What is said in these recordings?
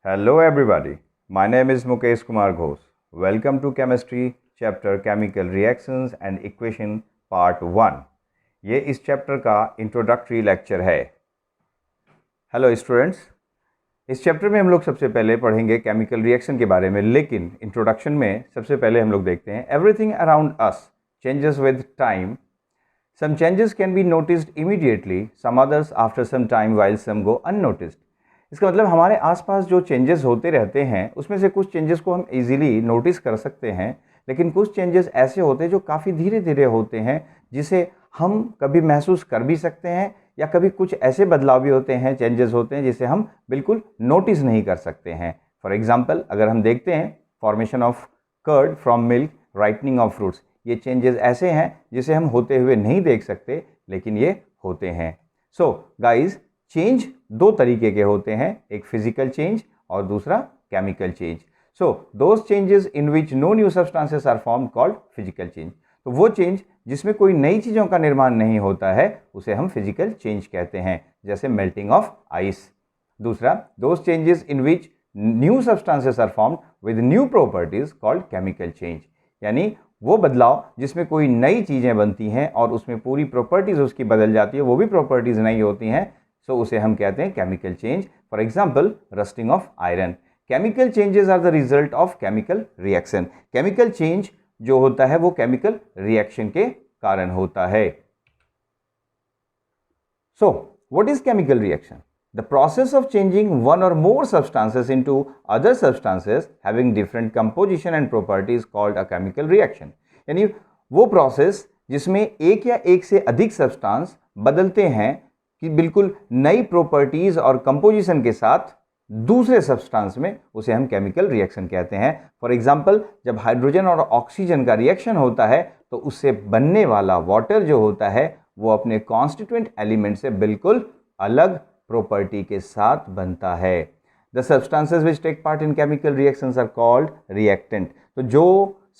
Hello everybody, my name is Mukesh Kumar Ghosh. Welcome to Chemistry chapter Chemical Reactions and Equation Part 1. ये इस chapter का introductory lecture है. Hello students, इस chapter में हम लोग सबसे पहले पढ़ेंगे केमिकल रिएक्शन के बारे में, लेकिन इंट्रोडक्शन में सबसे पहले हम लोग देखते हैं everything around us changes with time. Some changes can be noticed immediately, some others after some time while some go unnoticed. इसका मतलब हमारे आसपास जो चेंजेस होते रहते हैं उसमें से कुछ चेंजेस को हम इजीली नोटिस कर सकते हैं, लेकिन कुछ चेंजेस ऐसे होते हैं जो काफ़ी धीरे धीरे होते हैं जिसे हम कभी महसूस कर भी सकते हैं, या कभी कुछ ऐसे बदलाव भी होते हैं, चेंजेस होते हैं जिसे हम बिल्कुल नोटिस नहीं कर सकते हैं. फॉर एग्जाम्पल अगर हम देखते हैं formation of curd from milk, ripening of fruits, ये चेंजेस ऐसे हैं जिसे हम होते हुए नहीं देख सकते लेकिन ये होते हैं. सो गाइज, चेंज दो तरीके के होते हैं, एक फिजिकल चेंज और दूसरा chemical change. So those changes in which no new substances are form called physical change. तो वो चेंज जिसमें कोई नई चीज़ों का निर्माण नहीं होता है उसे हम फिजिकल चेंज कहते हैं, जैसे मेल्टिंग ऑफ आइस. दूसरा, those changes in which new substances are formed with new properties called chemical change. यानी वो बदलाव जिसमें कोई नई चीज़ें बनती हैं और उसमें पूरी प्रॉपर्टीज़ उसकी बदल जाती है, वो भी प्रॉपर्टीज़ नई होती हैं, सो उसे हम कहते हैं chemical change. For example rusting of iron. Chemical changes are the result of chemical reaction. Chemical change जो होता है वो केमिकल रिएक्शन के कारण होता है. So what is chemical reaction? The process of changing one or more substances into other substances having different composition and properties called a chemical reaction. यानी वो प्रोसेस जिसमें एक या एक से अधिक सब्सटेंस बदलते हैं कि बिल्कुल नई प्रॉपर्टीज और कंपोजिशन के साथ दूसरे सब्सटेंस में, उसे हम केमिकल रिएक्शन कहते हैं. फॉर एग्जांपल जब हाइड्रोजन और ऑक्सीजन का रिएक्शन होता है तो उससे बनने वाला वाटर जो होता है वो अपने कॉन्स्टिट्यूएंट एलिमेंट से बिल्कुल अलग प्रॉपर्टी के साथ बनता है. The substances which take part in chemical reactions are called reactant. तो जो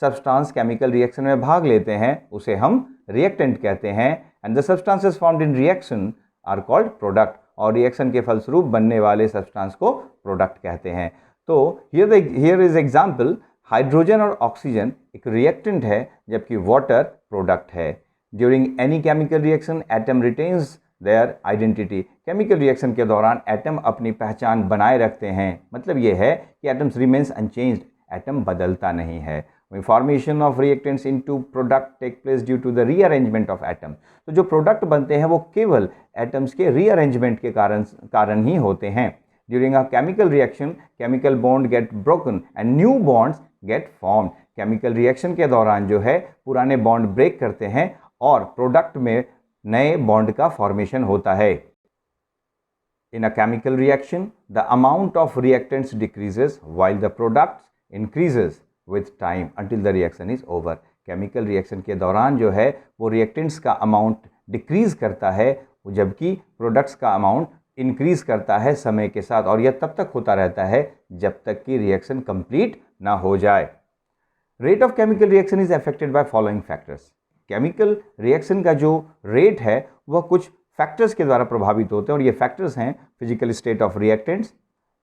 सब्सटेंस केमिकल रिएक्शन में भाग लेते हैं उसे हम रिएक्टेंट कहते हैं. And the substances formed in reaction are called product. और रिएक्शन के फलस्वरूप बनने वाले सब्सटेंस को प्रोडक्ट कहते हैं. तो हियर इज एग्जाम्पल, हाइड्रोजन और ऑक्सीजन एक रिएक्टेंट है जबकि वाटर प्रोडक्ट है. During any chemical reaction atom retains their identity. Chemical reaction के दौरान एटम अपनी पहचान बनाए रखते हैं. मतलब ये है कि एटम्स रिमेन्स अनचेंज्ड, एटम बदलता नहीं है. Formation of reactants into product take place due to the rearrangement of atom. तो जो प्रोडक्ट बनते हैं वो केवल एटम्स के रीअरेंजमेंट के कारण ही होते हैं. During a chemical reaction chemical bond get broken and new bonds get formed. Chemical reaction के दौरान जो है पुराने बॉन्ड ब्रेक करते हैं और प्रोडक्ट में नए बॉन्ड का फॉर्मेशन होता है. In a chemical reaction, the amount of reactants decreases while the product increases with time until the reaction is over. Chemical reaction के दौरान जो है वो reactants का amount decrease करता है, जबकि products का amount increase करता है समय के साथ, और यह तब तक होता रहता है जब तक कि reaction complete ना हो जाए. Rate of chemical reaction is affected by following factors. Chemical reaction का जो रेट है वह कुछ फैक्टर्स के द्वारा प्रभावित होते हैं, और ये फैक्टर्स हैं physical state of reactants,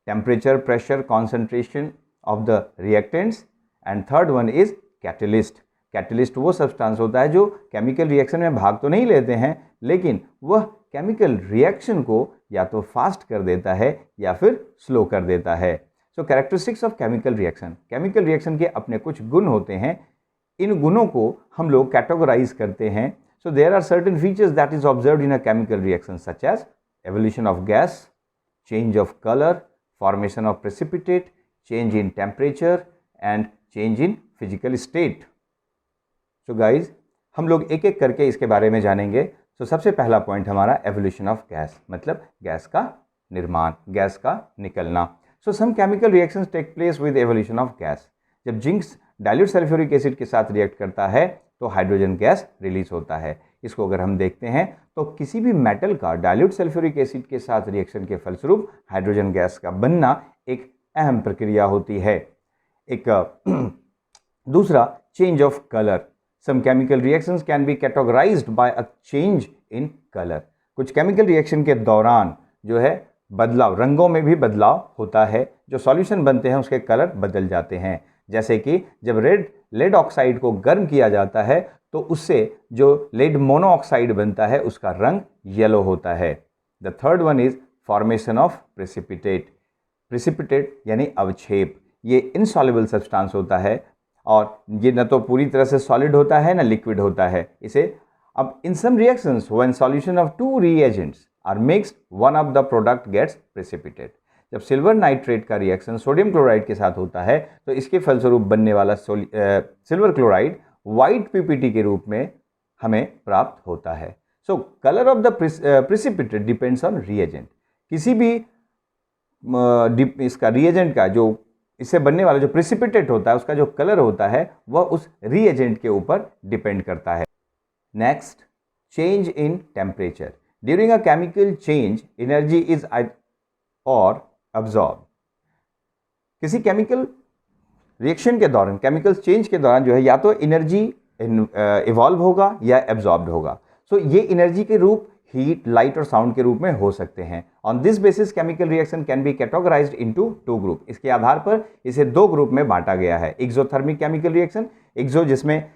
temperature, pressure, concentration of the reactants, and third one is catalyst. Catalyst वो सब्सटेंस होता है जो केमिकल रिएक्शन में भाग तो नहीं लेते हैं लेकिन वह केमिकल रिएक्शन को या तो फास्ट कर देता है या फिर स्लो कर देता है. So characteristics of chemical reaction. Chemical reaction के अपने कुछ गुण होते हैं. इन गुणों को हम लोग कैटेगराइज करते हैं. So there are certain features that is observed in a chemical reaction such as evolution of gas, change of colour, formation of precipitate, change in temperature and change in physical state. So guys, हम लोग एक एक करके इसके बारे में जानेंगे. सो सबसे पहला पॉइंट हमारा एवोल्यूशन ऑफ गैस, मतलब गैस का निर्माण, गैस का निकलना. So some chemical reactions take place with evolution of gas. जब जिंक डाइल्यूट सल्फ्यूरिक एसिड के साथ रिएक्ट करता है तो हाइड्रोजन गैस रिलीज होता है. इसको अगर हम देखते हैं तो किसी भी मेटल का डाइल्यूट सल्फ्यूरिक एसिड के साथ रिएक्शन के फलस्वरूप हाइड्रोजन गैस का बनना एक अहम प्रक्रिया होती है. एक दूसरा, change of colour. Some chemical reactions can be categorized by a change in colour. कुछ केमिकल रिएक्शन के दौरान जो है बदलाव, रंगों में भी बदलाव होता है, जो सॉल्यूशन बनते हैं उसके कलर बदल जाते हैं। जैसे कि जब लेड ऑक्साइड को गर्म किया जाता है तो उससे जो लेड मोनोऑक्साइड बनता है उसका रंग येलो होता है। The third one is formation of precipitate. Precipitate यानी अवक्षेप, ये इनसॉल्युबल सब्सटेंस होता है और ये न तो पूरी तरह से सॉलिड होता है ना लिक्विड होता है। इसे अब in some reactions when solution of two reagents are mixed one of the product gets precipitate. जब सिल्वर नाइट्रेट का रिएक्शन सोडियम क्लोराइड के साथ होता है तो इसके फलस्वरूप बनने वाला सिल्वर क्लोराइड व्हाइट पीपीटी के रूप में हमें प्राप्त होता है। So colour of the precipitate depends on reagent. किसी भी इसका रिएजेंट का जो इससे बनने वाला जो प्रेसिपिटेट होता है उसका जो कलर होता है वह उस रिएजेंट के ऊपर डिपेंड करता है। Next, change in temperature. During a chemical change energy is और अब्जॉर्ब। किसी केमिकल रिएक्शन के दौरान, केमिकल चेंज के दौरान जो है या तो एनर्जी इवॉल्व होगा या एब्जॉर्ब्ड होगा। सो ये एनर्जी के रूप हीट, लाइट और साउंड के रूप में हो सकते हैं। On this basis chemical reaction can be categorised into two group. इसके आधार पर इसे दो ग्रुप में बांटा गया है। एक्सोथर्मिक केमिकल रिएक्शन, एक्सो जिसमें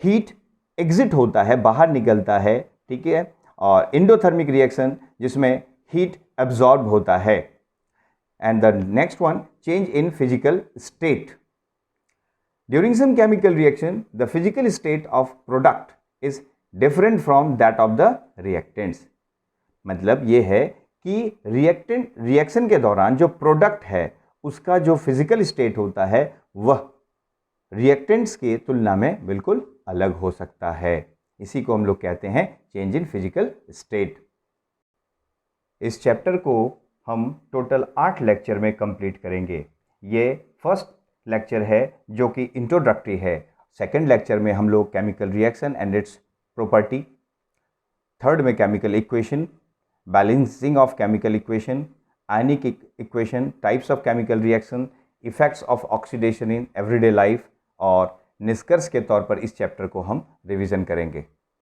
हीट एग्जिट होता है, बाहर निकलता है, ठीक है, और एंडोथर्मिक रिएक्शन जिसमें हीट एब्जॉर्ब होता है। And the next one, change in physical state. During some chemical reaction the physical state of product is different from that of the reactants. मतलब ये है कि रिएक्शन के दौरान जो प्रोडक्ट है उसका जो फिजिकल स्टेट होता है वह रिएक्टेंट्स के तुलना में बिल्कुल अलग हो सकता है। इसी को हम लोग कहते हैं चेंज इन फिजिकल स्टेट। इस चैप्टर को हम टोटल 8 लेक्चर में कंप्लीट करेंगे। ये फर्स्ट लेक्चर है जो कि इंट्रोडक्टरी है। सेकंड लेक्चर में हम लोग chemical reaction and its property, third में chemical equation, balancing of chemical equation, ionic equation, types of chemical reaction, effects of oxidation in everyday life और निष्कर्ष के तौर पर इस चैप्टर को हम रिवीजन करेंगे।